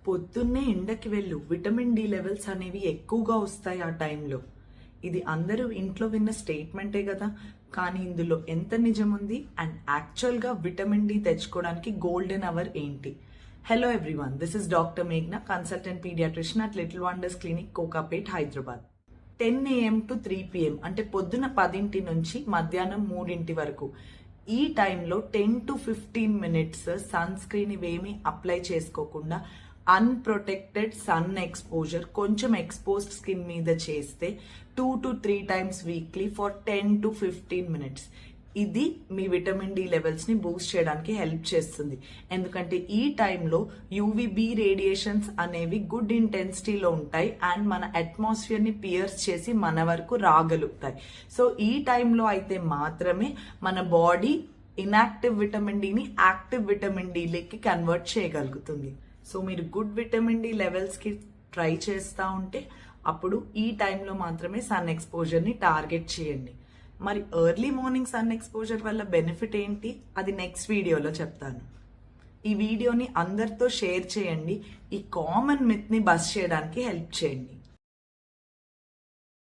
పొద్దున్నే ఎండకి వెళ్ళు, విటమిన్ డి లెవెల్స్ అనేవి ఎక్కువగా వస్తాయి ఆ టైంలో. ఇది అందరూ ఇంట్లో విన్న స్టేట్మెంటే కదా, కానీ ఇందులో ఎంత నిజం ఉంది అండ్ యాక్చువల్గా విటమిన్ డి తెచ్చుకోవడానికి గోల్డెన్ అవర్ ఏంటి? Hello everyone, this is doctor మేఘ్నా, consultant paediatrician at Little Wonders clinic, Kokapet, Hyderabad. 10 AM to 3 PM అంటే పొద్దున 10 నుంచి మధ్యాహ్నం 3 వరకు ఈ టైంలో 10 to 15 minutes సన్ స్క్రీన్ ఇవేమీ అప్లై చేసుకోకుండా అన్ప్రొటెక్టెడ్ సన్ ఎక్స్పోజర్ కొంచెం ఎక్స్పోజ్డ్ స్కిన్ మీద చేస్తే 2 to 3 times weekly for 10 to 15 minutes ఇది మీ విటమిన్ డి లెవెల్స్ ని బూస్ట్ చేయడానికి హెల్ప్ చేస్తుంది. ఎందుకంటే ఈ టైంలో యూవీబీ రేడియేషన్స్ అనేవి గుడ్ ఇంటెన్సిటీలో ఉంటాయి అండ్ మన అట్మాస్ఫియర్ ని పియర్స్ చేసి మన వరకు రాగలుగుతాయి. సో ఈ టైంలో అయితే మాత్రమే మన బాడీ ఇన్యాక్టివ్ విటమిన్ డిని యాక్టివ్ విటమిన్ డికి కన్వర్ట్ చేయగలుగుతుంది. సో మీరు గుడ్ విటమిన్ డి లెవెల్స్ కి ట్రై చేస్తూ ఉంటే అప్పుడు ఈ టైంలో మాత్రమే సన్ ఎక్స్పోజర్ ని టార్గెట్ చేయండి. మరి ఎర్లీ మార్నింగ్ సన్ ఎక్స్పోజర్ వల్ల బెనిఫిట్ ఏంటి, అది నెక్స్ట్ వీడియోలో చెప్తాను. ఈ వీడియోని అందరితో షేర్ చేయండి, ఈ కామన్ మిత్ ని బస్ చేయడానికి హెల్ప్ చేయండి.